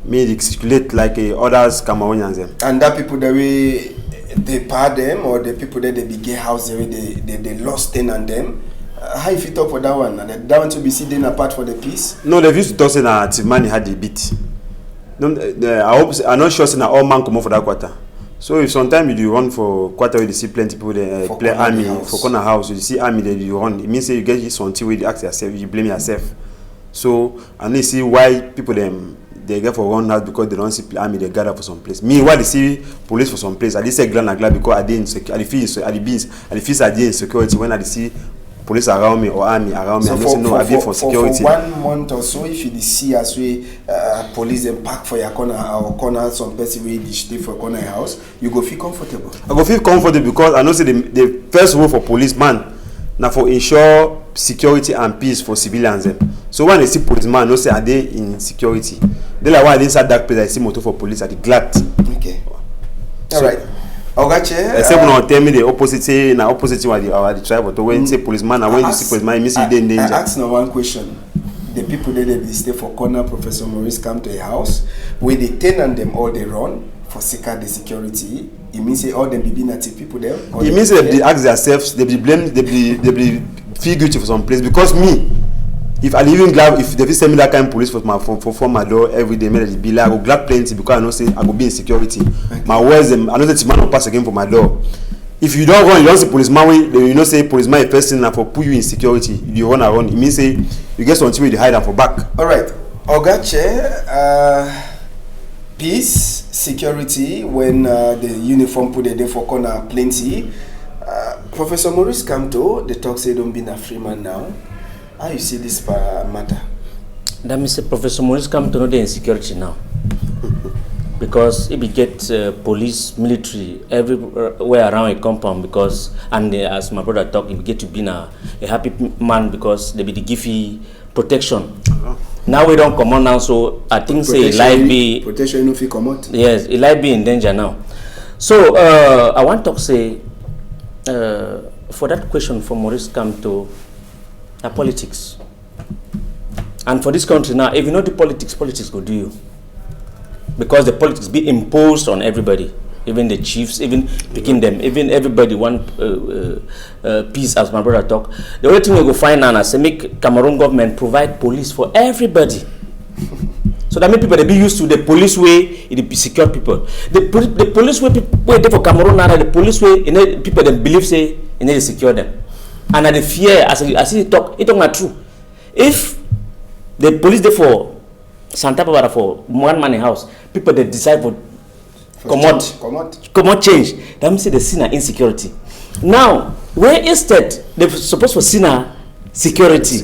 me circulate like others Cameroonians them. And that people the way they pay them or the people that they be get house the way they lost tenant them. How if you talk for that one and that one to be sitting apart for the peace? No, they used to talk say that money had the beat. No, I'm not sure saying that all man come for that quarter. So if sometimes you run for quarter where you see plenty people they play army for corner house, you see army that you run. It means you get something where you ask yourself, you blame yourself. So and you see why people them they get for run out because they don't see army, they gather for some place. Meanwhile, they see police for some place. I did say glad because I didn't I feel insecurity when I see police around me or army around me. So I for security. For 1 month or so, if you see as we police them park for your corner or corner some person where they stay for corner house, you go feel comfortable. I go feel comfortable because I know say the first role for policeman now for ensure security and peace for civilians. So when they see policeman, no say are they in security. They like why they inside that place I see motor for police at the glad. Okay. All right. Okay. Except when I tell me the opposite say na opposite what the tribe but when say policeman and when you see policeman you miss you in danger. I ask now one question. The people that they stay for corner, Professor Maurice come to a house where they tenant them all they run for secure the security. It means say all them be native people there. It means they ask themselves, they be blame, they be feel guilty for some place because me. If I live in Glad, if they send me that kind of police for my door every day, maybe be like I go Glad plenty because I know say I go be in security. Okay. My words, I know that man will pass again for my door. If you don't run, you don't see policeman. You know say policeman is person and for put you in security. You run around. It means say you get something where you hide and for back. All right, peace, security. When the uniform put it there for corner plenty. Professor Maurice Kamto, the talk say don't be a free man now. How you see this matter? That means Professor Maurice come to know the insecurity now. Because if we get police, military, everywhere around a compound because, and as my brother talked, we get to be a happy man because they be the giffy protection. Now we don't come on now, so I think say life be... Protection if you come out. Yes, it life be in danger now. So I want to say, for that question for Maurice come to politics. And for this country now, if you know the politics will do you. Because the politics be imposed on everybody, even the chiefs, even picking them, even everybody want peace, as my brother talk. The only thing we go find now is to make Cameroon government provide police for everybody. So that means people they be used to the police way, it be secure people. The police way people there for Cameroon now, the police way, people they believe say you need to secure them. And the fear, as he talk, it not true. If the police there for Santa Barbara for one man in house, people they decide for come out change. That means they see an insecurity. Now, where instead they supposed to see a security.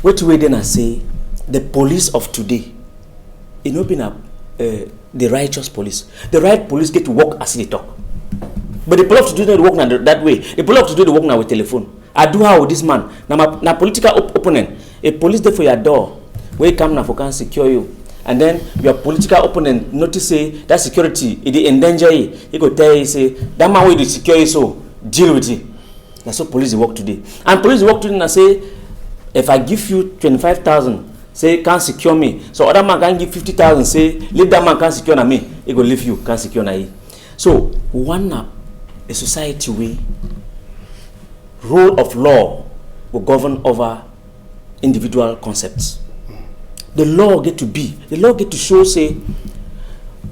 What way then I say the police of today, it not been the righteous police. The right police get to work as they talk. But the police of today don't work now that way. The police of today they work now with telephone. I do how with this man. Now political opponent. A police there for your door. Where come now for can secure you. And then your political opponent notice say that security it endanger you. He go tell you say that man will secure you so deal with it. That's how police work today. And police work today and say if I give you 25,000, say can't secure me. So other man can give 50,000, say leave that man can't secure na me. He go leave you, can't secure na you. So one up a society way rule of law will govern over individual concepts. The law get to show say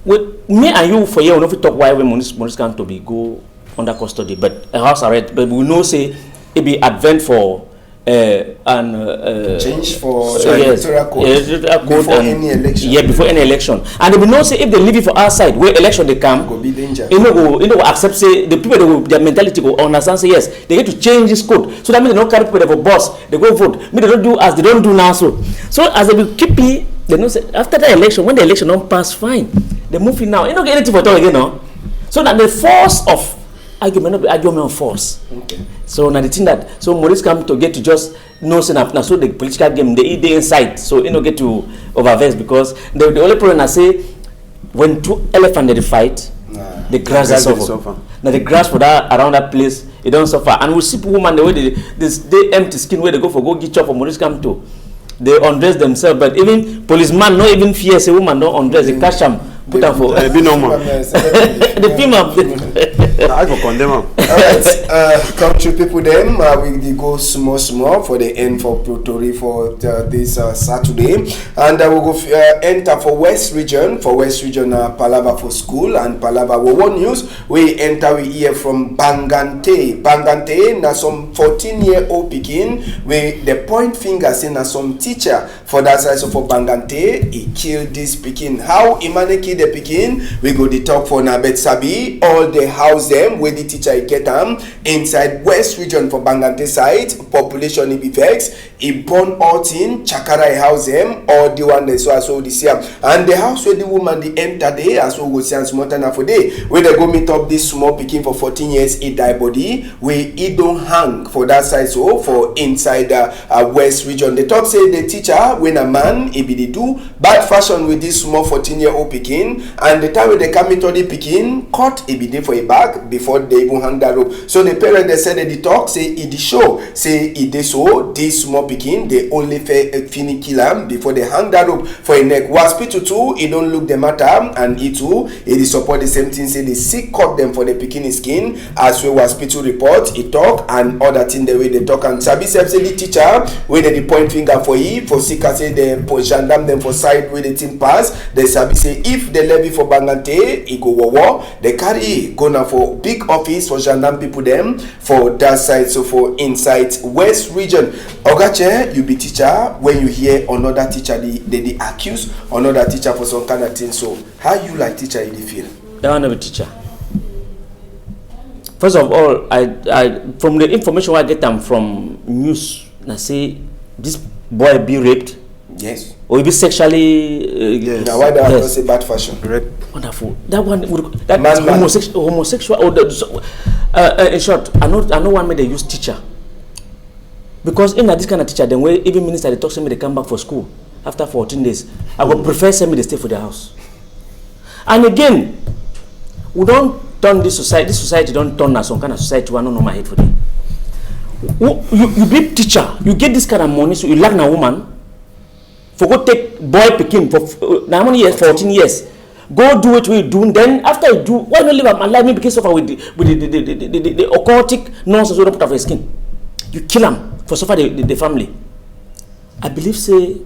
with me and you for you, we talk why when Maurice come to be go under custody, but a house arrest, but we know say it be advent for change for electoral code before any election. Yeah, before any election. And they will know say if they leave it for outside where election they come, go be danger. You know accept say the people their mentality go understand say yes they get to change this code. So that means they don't carry people for boss. They go vote. Me they don't do as they don't do now. So as they will keep it, they know say after the election when the election don't pass fine, they move it now. You don't get anything for talk again no. So that the force of argument not be argument of force. Okay. So now the thing that so Maurice come to get to just know say now so the political game they eat the inside so you know get to overvex because the only problem I say when two elephants they fight the grass is suffer. Now the grass for that around that place it don't suffer and we see women the way they empty skin where they go get chop for Maurice come to they undress themselves but even policeman not even fear say woman don't undress they catch them put them for be normal the female I for condemn him. Alright, country people them, we go small for the end for Protori for this Saturday. And we go enter for West Region. For West Region, Palava for school and Palava World News. We enter, we hear from Bangante. Bangante, na some 14-year-old Pekin, we the point finger saying na some teacher for that side. So for Bangante, he killed this Pekin. How he managed kill the Pekin? We go the talk for Nabet Sabi, all the house them where the teacher get them inside West Region for Bangante side. Population it be vex. He born out in Chakara house them, or the one they saw this year. And the house where the woman they enter there, as we go see and small time for day, where they go meet up this small Pekin for 14 years, he die body, where he don't hang for that side. So for inside West Region, the talk say the teacher when a man he be the do bad fashion with this small 14-year-old Pekin, and the time when they come into the Pekin cut he be there for a bag before they even hang that rope. So the parent they said that the talk say he the show say he they so this small Pekin they only finish kill him before they hang that rope for a neck. Hospital too he don't look the matter, and he too he support the same thing, say they sick cut them for the Pekin skin as well. Hospital report he talk and other thing the way they talk, and Sabi say the teacher where they point finger for he for sick say they gendarme them for side where the team pass. They Sabi say if the levy for Bangante he go war, they carry go now for big office for gendarme people them for that side. So for inside West Region, Ogache, you be teacher when you hear another teacher they accuse another teacher for some kind of thing. So how you like teacher in the field? I want to be teacher. First of all, I from the information I get them from news, I say this boy be raped. Yes. Or be sexually. Yes. Now why do I say bad fashion? Rape. Wonderful. That one that Man. homosexual. Or in short, I know one may they use teacher. Because in this kind of teacher, then when even minister they talk to me, they come back for school after 14 days. I would prefer send me they stay for their house. And again, we don't turn this society don't turn as some kind of society one no my head for them. You be teacher, you get this kind of money, so you lack a woman. For go take boy picking for how many years? 14 years. Go do what we do. Then after you do, why not live and allow me because suffer with the occultic nonsense we don't put off his skin. You kill him for suffer the family. I believe say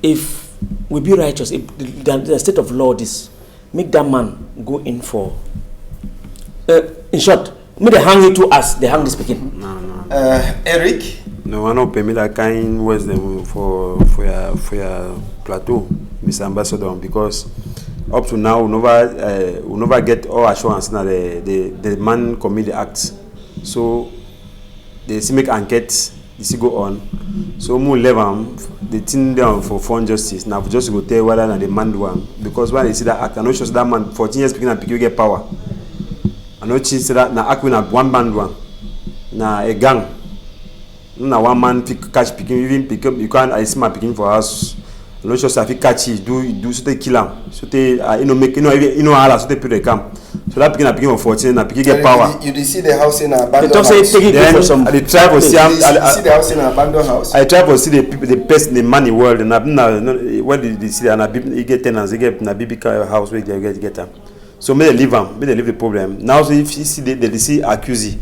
if we be righteous, if the state of law is make that man go in for in short, may they hang you to us, they hang this speaking. No. Eric? No, I don't permit that kind words them for your plateau, Mr. Ambassador, because up to now we never get all assurance that the man commit the act. So they see make enquete, they see go on. So more level the thing down for fund justice. Now just go tell whether the man do one, because when they see that act, I know sure that man 14 years speaking and pick you get power. I know she said that na act when one man one, na a gang. Na one man catch picking, even pick up. You can't. I see my picking for us. I'm not sure if he catch it, do so they kill him. So they make how so they put the camp. So that picking for 14, na picking get power. You see the house in an abandoned house. Then I try to see. You see the house in an abandoned house. I try to see the people, the best, the money world, and when they see that, he get tenants, they get na big house where they get them. So may they leave them, may they leave the problem. Now so if you see they see accused,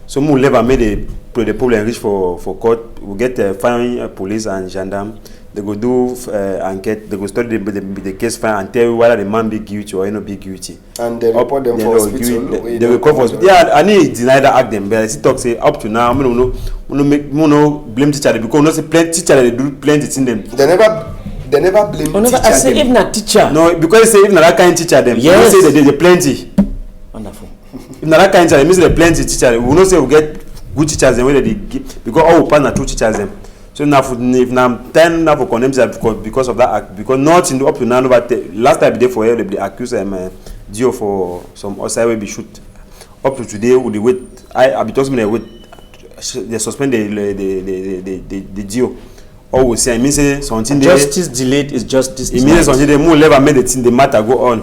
so more level may the problem reach for court. We get firing police and gendarme. They go do enquête. They go study the case file and tell you whether the man be guilty or not be guilty. And they report them for hospital. They will call for hospital. Yeah, I need deny that act them, but I see talk say up to now, I no blame teacher because no say plenty teacher they do plenty thing them. They never blame teacher. I say if not teacher. No, because say if not that kind teacher them. Yes. Say they plenty. Wonderful. If not that kind teacher, it means they plenty teacher. We no say we get good teachers them where they give, because all partner two teachers them. So now if now 10 now for condemn because of that act, because not in the up to now, but last time they for here they accuse them Dio for some outside will be shoot. Up to today with the wait I be talking with they suspend the Dio. Always say I mean say something justice delayed is justice. It means something they more level made the matter go on.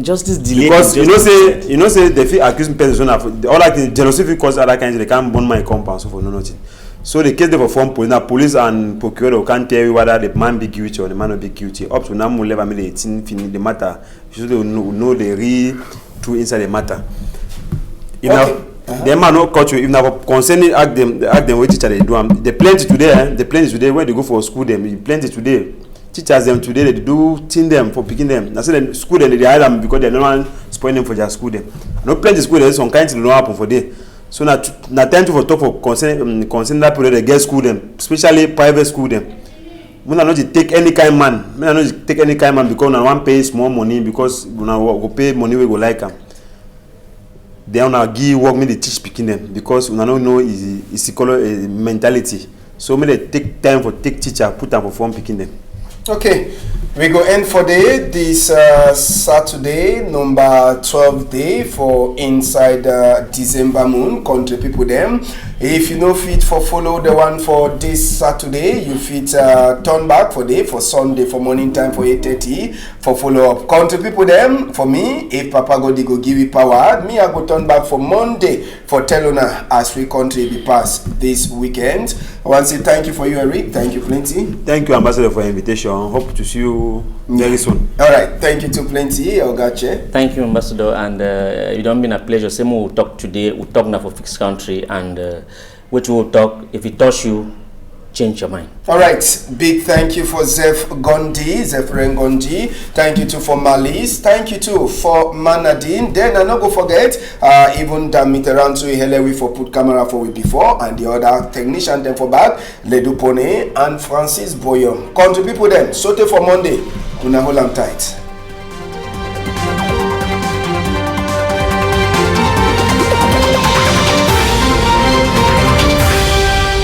Justice delayed because you know say they feel accusing person of all like jealousy because other kinds they can't burn my compound so for no nothing. So the case they for form police, now police and procurator can't tell you whether the man be guilty or the man not be guilty. Up to now, we'll never make the matter. You should know the real truth inside the matter. You know, the man no culture. If now concerning ask them what teacher they do. The plenty today, where they go for school them. Plenty today. Teachers them today they do team them for picking them. Now say them school them they hire them because they don't spoil them for their school them. No plenty school there's some kind of don't happen for them. So now time to for talk for concern that period they get school them, especially private school them. We not take any kind man. We not take any kind man because we want pay small money because we go pay money we go like them. They wanna give work me they teach picking them because we don't know is mentality. So me they take time for take teacher put them for form picking them. Okay, we go end for this Saturday, number 12 day for inside December moon, country people them. If you know fit for follow the one for this Saturday, you fit turn back for Sunday for morning time for 8:30 for follow up. Country people them, for me, if Papa God go give you power, me I go turn back for Monday for Telona as we country be pass this weekend. I want to say thank you for you, Eric. Thank you plenty. Thank you, Ambassador, for the invitation. Hope to see you very soon. All right, thank you too plenty. Ogache. Thank you, Ambassador, and it don't been a pleasure. Same we'll talk today. We'll talk now for fixed country, and which we'll talk. If it touch you, change your mind. All right, big thank you for Zephyr Gondi. Thank you too for Malis. Thank you too for Manadine. Then I not go forget even Damiterantu Helewi for put camera for we before, and the other technician them for back Ledu Pone and Francis Boyom. Country people then sote for Monday. Una hold am tight.